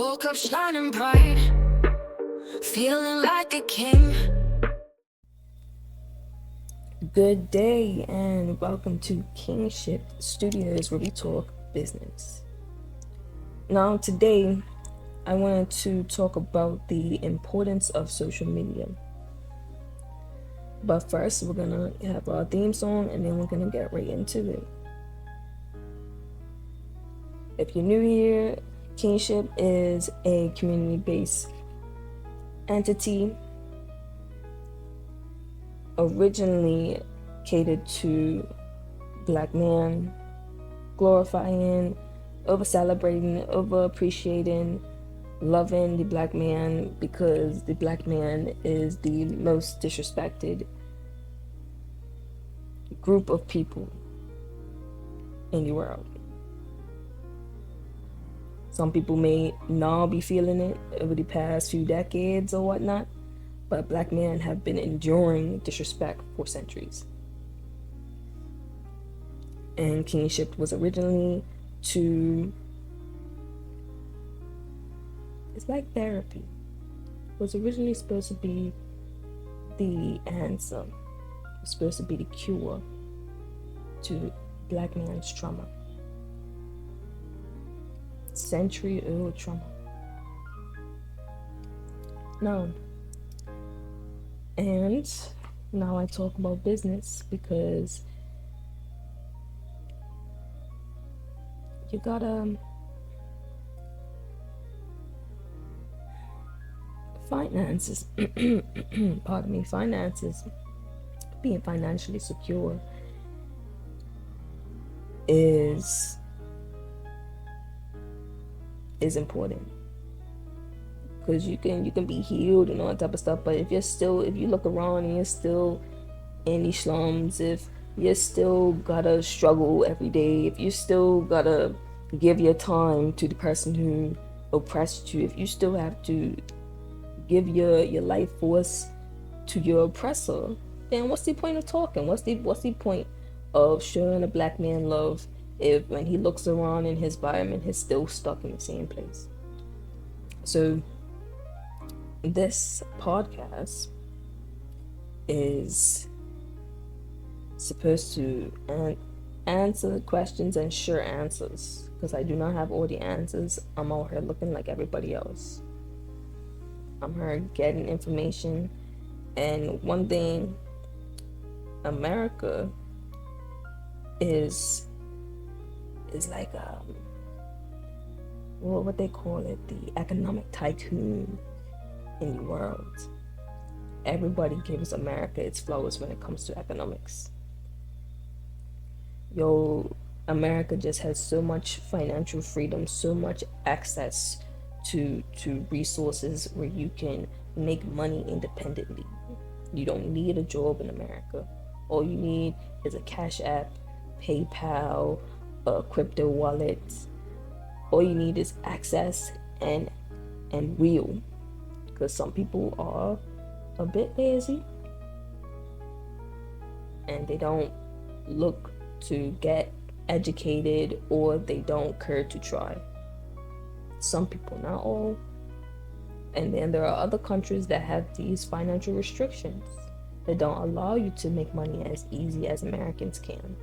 Woke up shining bright, feeling like a king. Good day and welcome to Kingshipt Studios, where we talk business. Now, today I wanted to talk about the importance of social media. But first, we're gonna have our theme song and then we're gonna get right into it. If you're new here, Kingshipt is a community based entity originally catered to Black men, glorifying, over celebrating, over appreciating, loving the Black man, because the Black man is the most disrespected group of people in the world. Some people may now be feeling it over the past few decades or whatnot, but Black men have been enduring disrespect for centuries. And Kingshipt was originally to, it's like therapy. It was originally supposed to be the answer. It was supposed to be the cure to Black man's trauma. Century-old trauma. No. And now I talk about business because you gotta finances pardon me, finances, being financially secure is important, because you can be healed and all that type of stuff, but if you look around and you're still in these slums, if you still gotta struggle every day, if you still gotta give your time to the person who oppressed you, if you still have to give your life force to your oppressor, then what's the point of talking? What's the point of showing a Black man love if when he looks around in his environment he's still stuck in the same place? So this podcast is supposed to answer questions and share answers, because I do not have all the answers. I'm out here looking like everybody else. I'm here getting information. And one thing, America is like what they call it, the economic tycoon in the world. Everybody gives America its flowers when it comes to economics. America just has so much financial freedom, so much access to resources where you can make money independently. You don't need a job in America. All you need is a Cash App, PayPal, a crypto wallet. All you need is access and will, because some people are a bit lazy and they don't look to get educated, or they don't care to try. Some people, not all. And then there are other countries that have these financial restrictions that don't allow you to make money as easy as Americans can,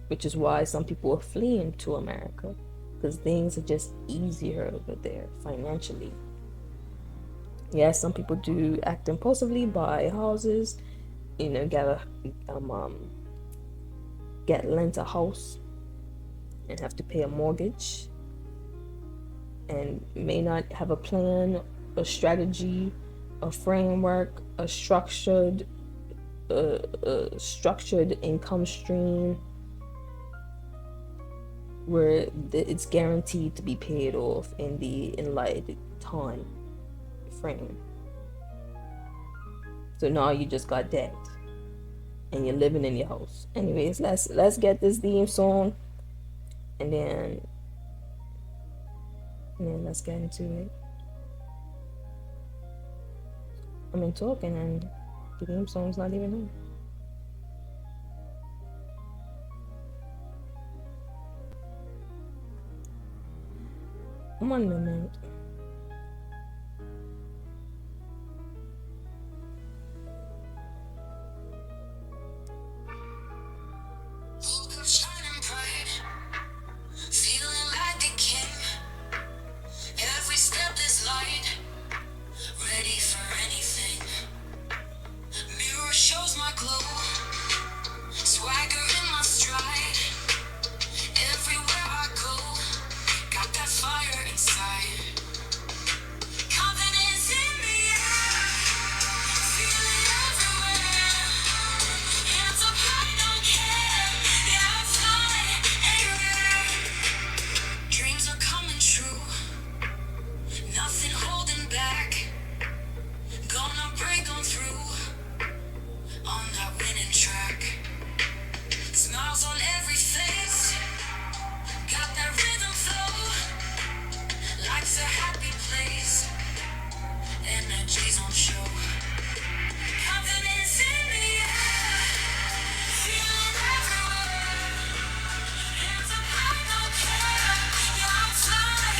which is why some people are fleeing to America, because things are just easier over there financially. Yes, some people do act impulsively, buy houses, get lent a house and have to pay a mortgage, and may not have a plan, a strategy, a framework, a structured income stream where it's guaranteed to be paid off in the enlightened time frame. So now you just got debt and you're living in your house. Anyways, let's get this theme song and then let's get into it. I mean, talking and the theme song's not even on. One minute. Shining bright, feeling like a king. Every step is light, ready for anything. Mirror shows my glow, swagger in my stride. Everywhere I go, got that fire inside. Confidence in the air, feel it everywhere. Hands up high, don't care. Yeah, I fly anywhere. Dreams are coming true, nothing holding back. Gonna break on through on that winning track. Smiles on every face, got that rhythm flow. Life's a happy place, energies on show. Confidence in the air, feel it everywhere. Hands up high, don't care. Yeah, I'll fly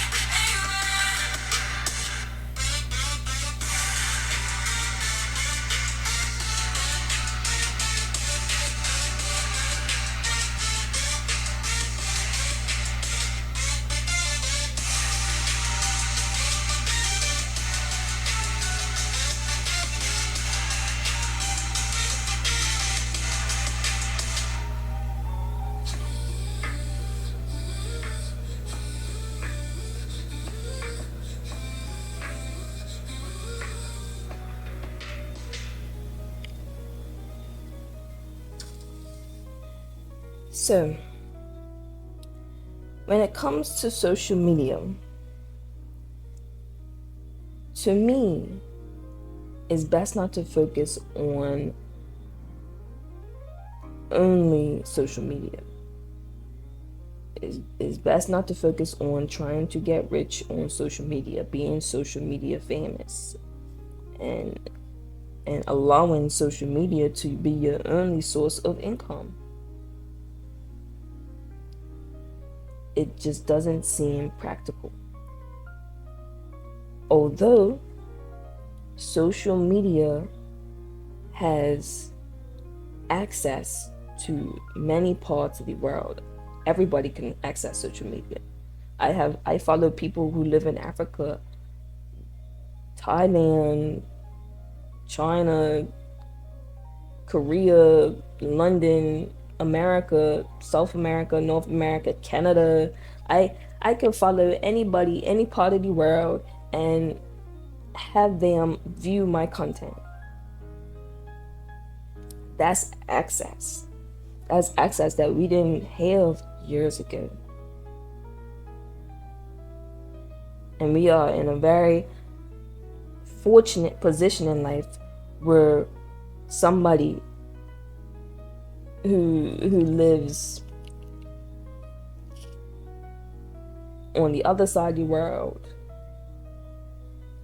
anywhere. So, when it comes to social media, to me, it's best not to focus on only social media. It's best not to focus on trying to get rich on social media, being social media famous, and allowing social media to be your only source of income. It just doesn't seem practical. Although social media has access to many parts of the world, everybody can access social media. I follow people who live in Africa, Thailand, China, Korea, London, America, South America, North America, Canada. I can follow anybody, any part of the world, and have them view my content. That's access. That's access that we didn't have years ago. And we are in a very fortunate position in life where somebody who lives on the other side of the world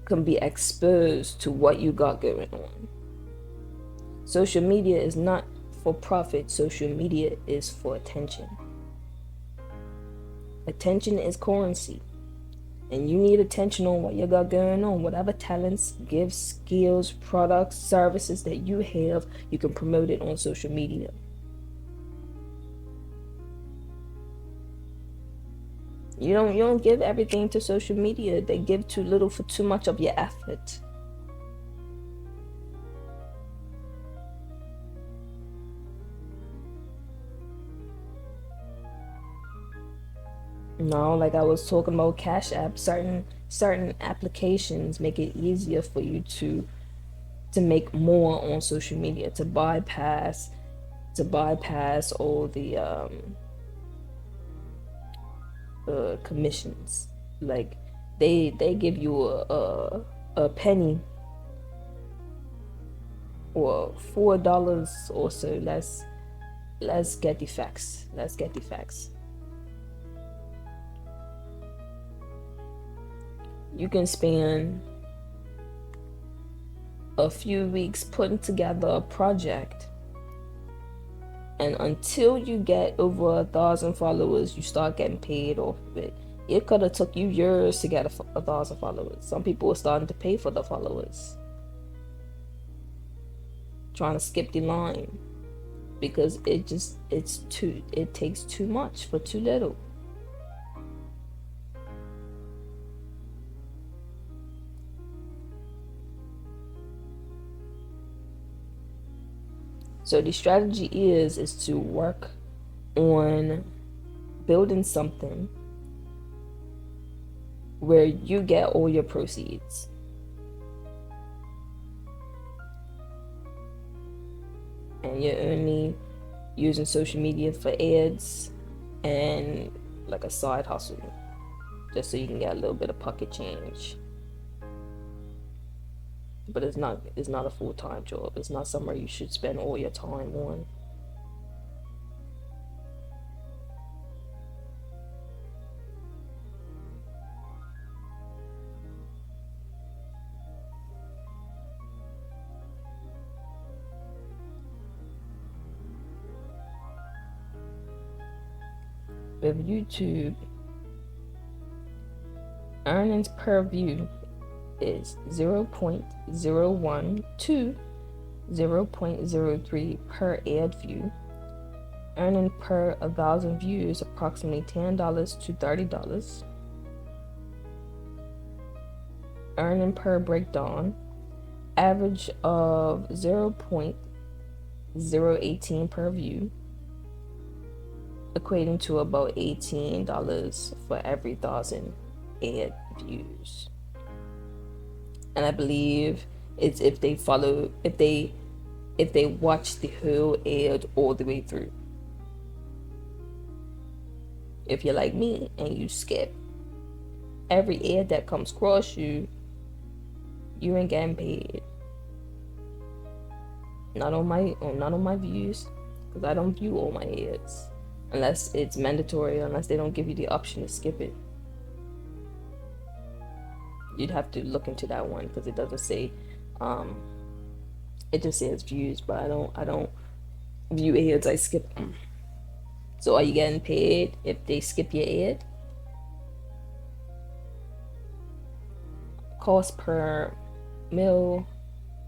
can be exposed to what you got going on. Social media is not for profit. Social media is for attention. Attention is currency. And you need attention on what you got going on. Whatever talents, gifts, skills, products, services that you have, you can promote it on social media. You don't give everything to social media. They give too little for too much of your effort. No, like I was talking about Cash App, certain applications make it easier for you to make more on social media, to bypass all the commissions. Like they give you a penny or $4 or so. Let's get the facts. Let's get the facts. You can spend a few weeks putting together a project, and until you get over 1,000 followers, you start getting paid off of it. It could have took you years to get a thousand followers. Some people are starting to pay for the followers, trying to skip the line because it takes too much for too little. So the strategy is to work on building something where you get all your proceeds. And you're only using social media for ads and like a side hustle, just so you can get a little bit of pocket change. But it's not a full-time job. It's not somewhere you should spend all your time on. With YouTube, earnings per view is 0.01 to 0.03 per ad view. Earning per 1,000 views approximately $10 to $30. Earning per breakdown, average of 0.018 per view, equating to about $18 for every 1,000 ad views. And I believe it's if they watch the whole ad all the way through. If you're like me and you skip every ad that comes across you, you ain't getting paid. Not on my views, because I don't view all my ads unless it's mandatory, unless they don't give you the option to skip it. You'd have to look into that one because it doesn't say, it just says views, but I don't view ads, I skip them. So are you getting paid if they skip your ad? Cost per mil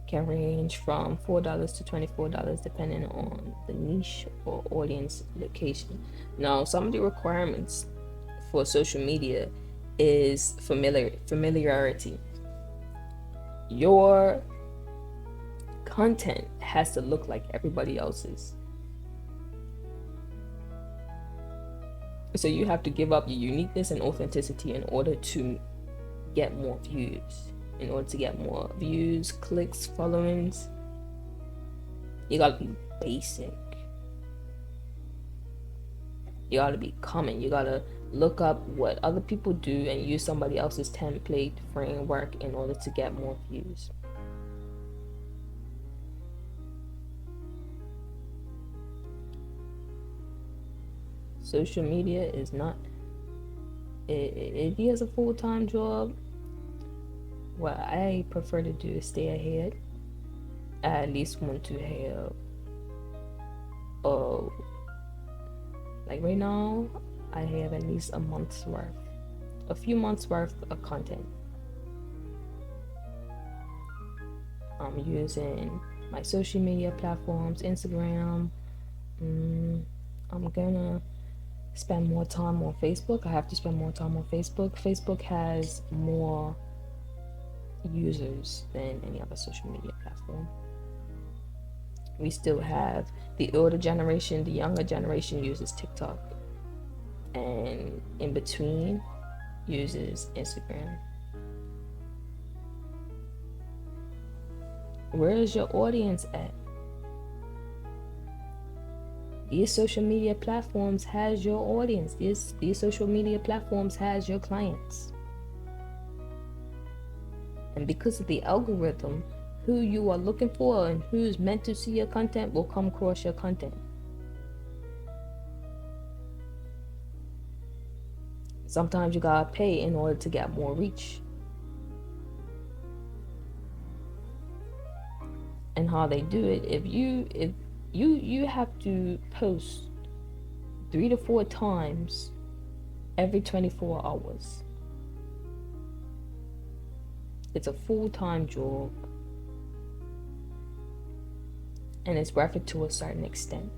can range from $4 to $24 depending on the niche or audience location. Now, some of the requirements for social media is familiarity. Your content has to look like everybody else's. So you have to give up your uniqueness and authenticity in order to get more views. In order to get more views, clicks, followings, you gotta be basic. You gotta be common. You gotta look up what other people do and use somebody else's template framework in order to get more views. Social media is not, if he has a full-time job, what I prefer to do is stay ahead. I at least want to have, like right now, I have at least a few months worth of content. I'm using my social media platforms, Instagram. I'm gonna spend more time on Facebook. I have to spend more time on Facebook. Facebook has more users than any other social media platform. We still have the older generation, the younger generation uses TikTok, and in between uses Instagram. Where is your audience at? These social media platforms has your audience. These social media platforms has your clients. And because of the algorithm, who you are looking for and who's meant to see your content will come across your content. Sometimes you gotta pay in order to get more reach. And how they do it, if you have to post 3 to 4 times every 24 hours. It's a full-time job, and it's worth it to a certain extent,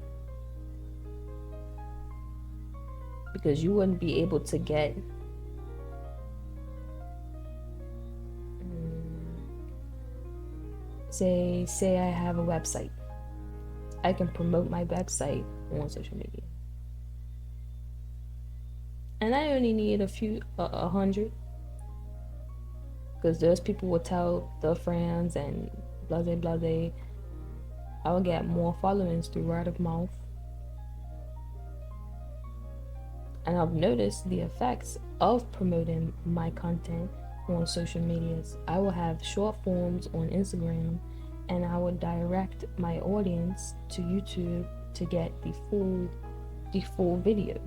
because you wouldn't be able to get say I have a website. I can promote my website on social media, and I only need a hundred, because those people will tell their friends and blase blase. I will get more followings through word of mouth. And I've noticed the effects of promoting my content on social medias. I will have short forms on Instagram, and I will direct my audience to YouTube to get the full video.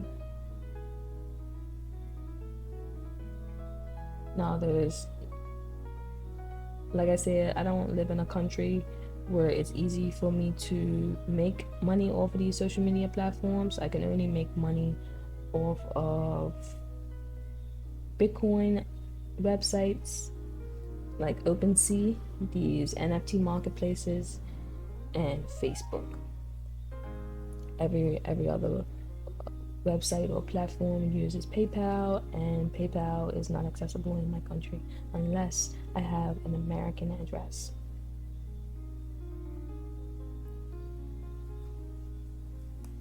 Now there's, like I said, I don't live in a country where it's easy for me to make money off of these social media platforms. I can only make money off of Bitcoin websites like OpenSea, these NFT marketplaces, and Facebook. Every other website or platform uses PayPal, and PayPal is not accessible in my country unless I have an American address.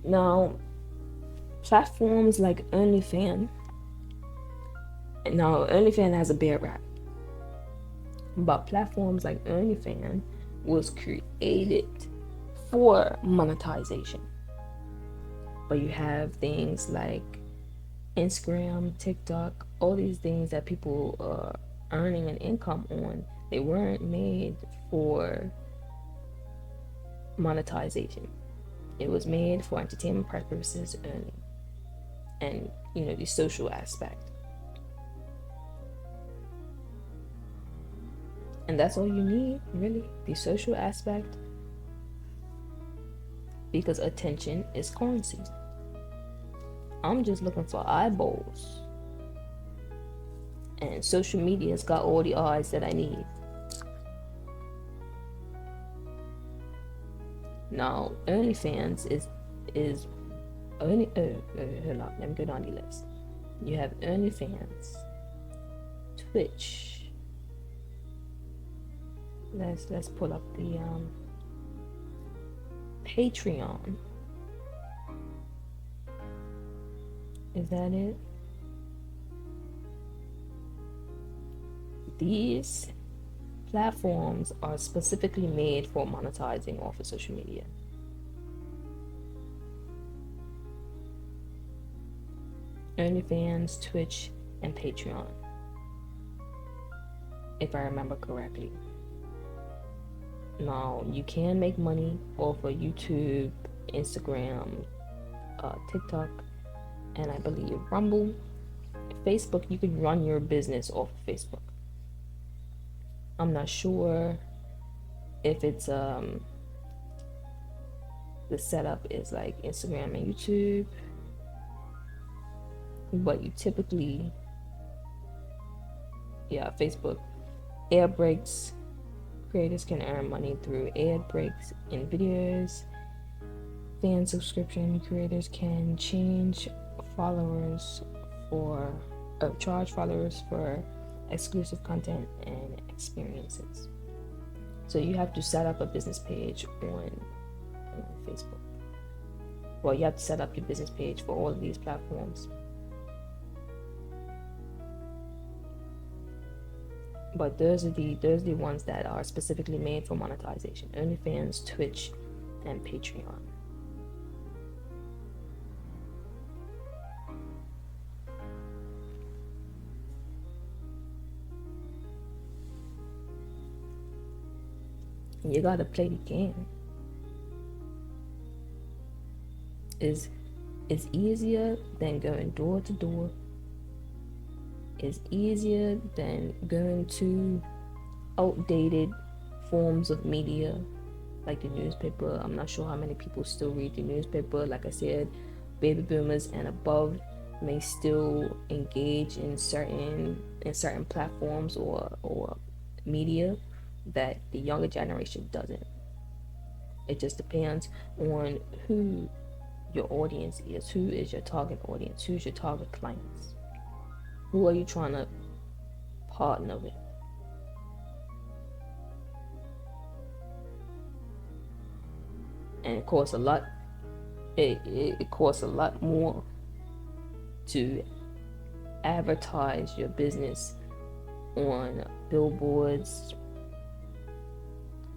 Now, platforms like OnlyFans. Now, OnlyFans has a bear rap, but platforms like OnlyFans was created for monetization. But you have things like Instagram, TikTok, all these things that people are earning an income on. They weren't made for monetization. It was made for entertainment purposes only, and the social aspect. And that's all you need, really, the social aspect, because attention is currency. I'm just looking for eyeballs, and social media's got all the eyes that I need. Now, OnlyFans is only hold on, let me go down the list. You have OnlyFans, Twitch. Let's pull up the Patreon. Is that it? These platforms are specifically made for monetizing off of social media. OnlyFans, Twitch, and Patreon, if I remember correctly. Now, you can make money off of YouTube, Instagram, TikTok, and I believe Rumble. Facebook, you can run your business off of Facebook. I'm not sure if it's the setup is like Instagram and YouTube, but you typically, Facebook. Air breaks. Creators can earn money through ad breaks in videos. Fan subscription creators can charge followers for exclusive content and experiences. So you have to set up a business page on Facebook. Well, you have to set up your business page for all of these platforms. But those are the ones that are specifically made for monetization: OnlyFans, Twitch, and Patreon. You gotta play the game. It's easier than going door to door. Is easier than going to outdated forms of media like the newspaper. I'm not sure how many people still read the newspaper. Like I said, baby boomers and above, may still engage in certain platforms or media that the younger generation doesn't. It just depends on who your audience is, who is your target audience, who's your target clients, who are you trying to partner with. And it costs a lot. It costs a lot more to advertise your business on billboards,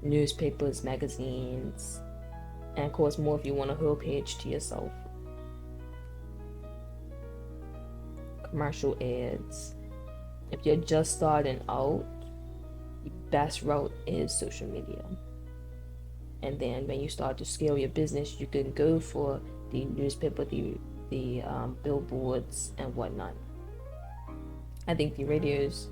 newspapers, magazines, and of course more if you want a whole page to yourself. Commercial ads. If you're just starting out, the best route is social media. And then when you start to scale your business, you can go for the newspaper, the billboards and whatnot. I think the radios,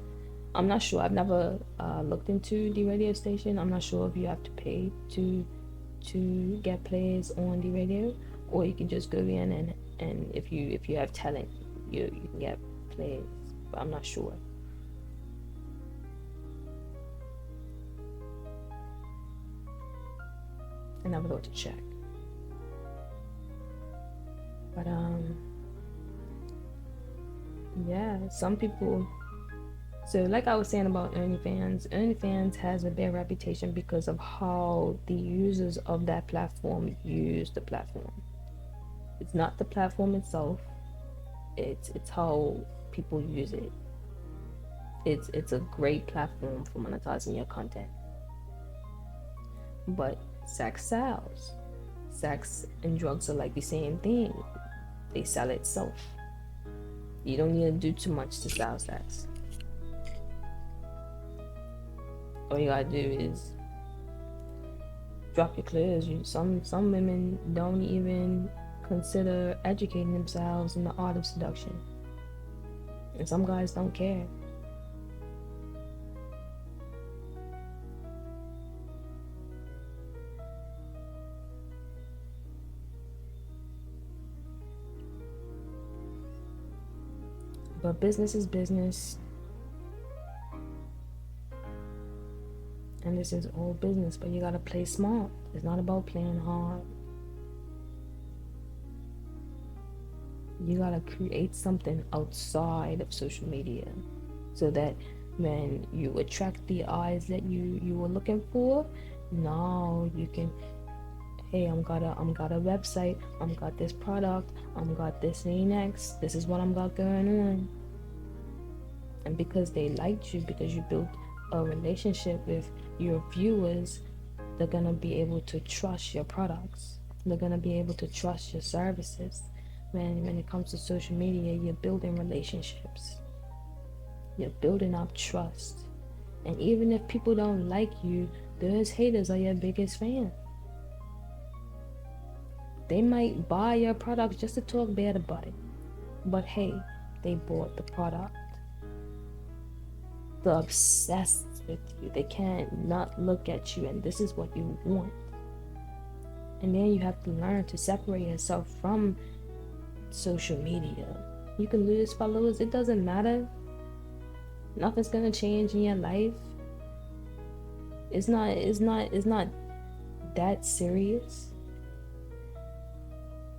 I'm not sure. I've never looked into the radio station. I'm not sure if you have to pay to get plays on the radio, or you can just go in and if you have talent, you can get plays. But I'm not sure. I never thought to check. But yeah, some people. So, like I was saying about OnlyFans has a bad reputation because of how the users of that platform use the platform. It's not the platform itself; it's how people use it. It's a great platform for monetizing your content, but sex sells. Sex and drugs are like the same thing. They sell itself. You don't need to do too much to sell sex. All you gotta do is drop your clothes. Some women don't even consider educating themselves in the art of seduction, and some guys don't care. But business is business, and this is all business. But you gotta play smart. It's not about playing hard. You gotta create something outside of social media, so that when you attract the eyes that you were looking for, now you can, hey, I'm got a website, I'm got this product, I'm got this next, this is what I'm got going on. And because they liked you, because you built a relationship with your viewers, they're gonna be able to trust your products. They're gonna be able to trust your services. When it comes to social media, you're building relationships. You're building up trust. And even if people don't like you, those haters are your biggest fan. They might buy your products just to talk bad about it. But hey, they bought the product. They're obsessed with you. They can't not look at you, and this is what you want. And then you have to learn to separate yourself from social media. You can lose followers, it doesn't matter. Nothing's gonna change in your life. It's not that serious.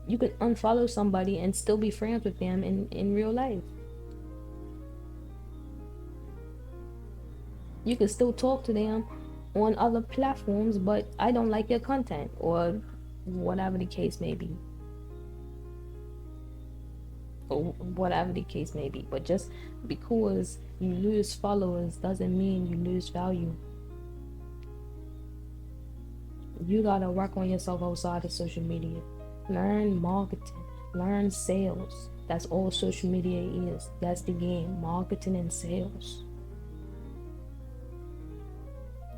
You can unfollow somebody and still be friends with them in real life. You can still talk to them on other platforms, but I don't like your content, or whatever the case may be. Or whatever the case may be. But just because you lose followers doesn't mean you lose value. You gotta work on yourself outside of social media. Learn marketing, learn sales. That's all social media is. That's the game, marketing and sales.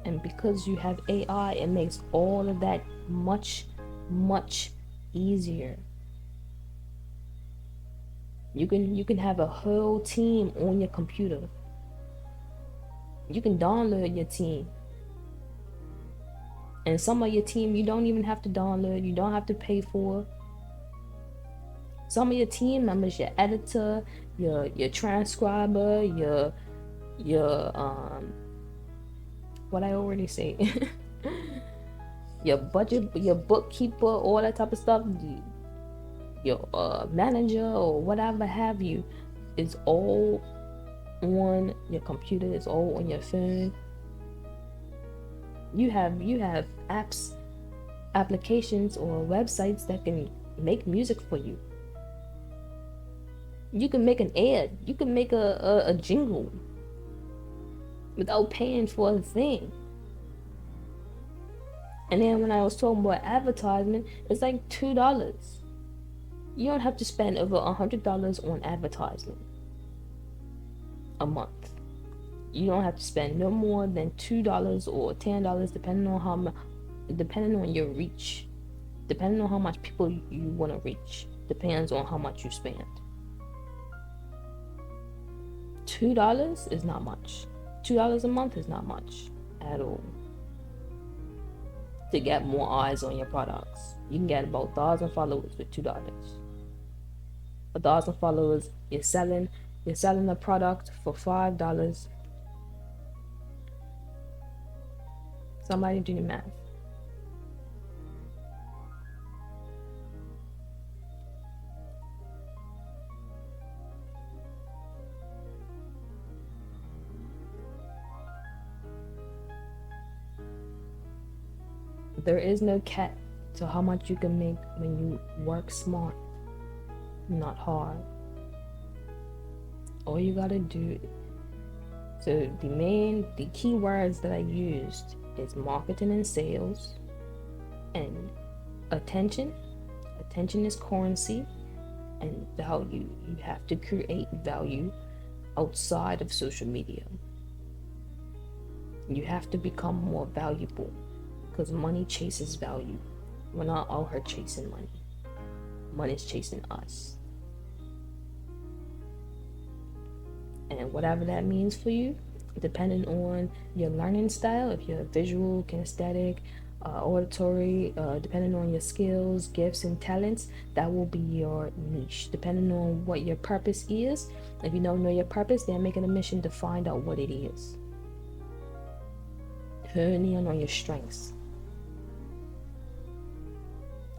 And because you have AI, it makes all of that much, much easier. You can have a whole team on your computer. You can download your team. And some of your team you don't even have to download, you don't have to pay for. Some of your team members, your editor, your transcriber, your what I already say, your budget, your bookkeeper, all that type of stuff, your manager or whatever have you, is all on your computer, is all on your phone. You have apps, applications, or websites that can make music for you. You can make an ad, you can make a jingle without paying for a thing. And then when I was talking about advertisement, it's like $2. You don't have to spend over $100 on advertisement a month. You don't have to spend no more than $2 or $10, depending on your reach, depending on how much people you want to reach. Depends on how much you spend. $2 is not much. $2 a month is not much at all. To get more eyes on your products, you can get about 1,000 followers with $2. 1,000 followers, you're selling a product for $5. Somebody do the math. There is no cap to how much you can make when you work smart, not hard. All you gotta do. So the key words that I used is marketing and sales, and attention. Attention is currency, and value. You have to create value outside of social media. You have to become more valuable, because money chases value. We're not out here chasing money. Money's chasing us. And whatever that means for you, depending on your learning style, if you're visual, kinesthetic, auditory, depending on your skills, gifts, and talents, that will be your niche. Depending on what your purpose is, if you don't know your purpose, then make it a mission to find out what it is. Hone in on your strengths.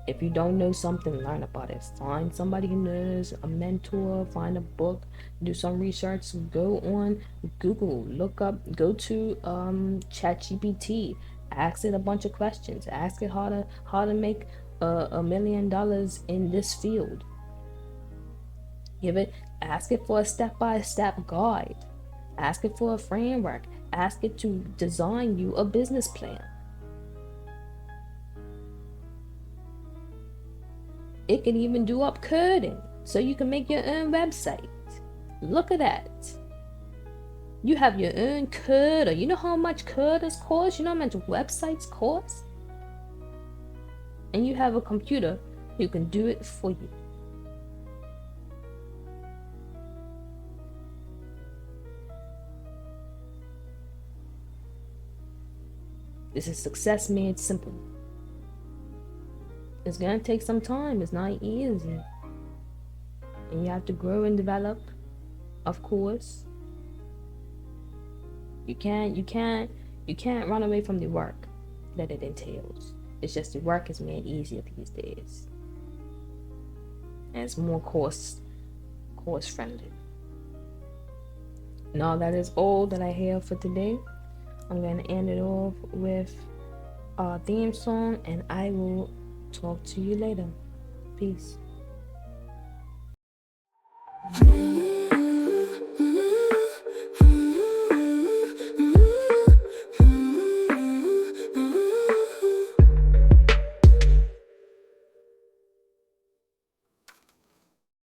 If you don't know something, learn about it. Find somebody who knows, a mentor, find a book, do some research, go on Google, look up, go to ChatGPT, ask it a bunch of questions, ask it how to make $1 million in this field. Ask it for a step-by-step guide, ask it for a framework, ask it to design you a business plan. It can even do up coding, so you can make your own website. Look at that. You have your own coder. You know how much coders cost? You know how much websites cost? And you have a computer who can do it for you. This is success made simple. It's gonna take some time. It's not easy. And you have to grow and develop, of course. You can't run away from the work that it entails. It's just the work is made easier these days. And it's more cost friendly. Now that is all that I have for today. I'm gonna end it off with our theme song, and I will talk to you later. Peace.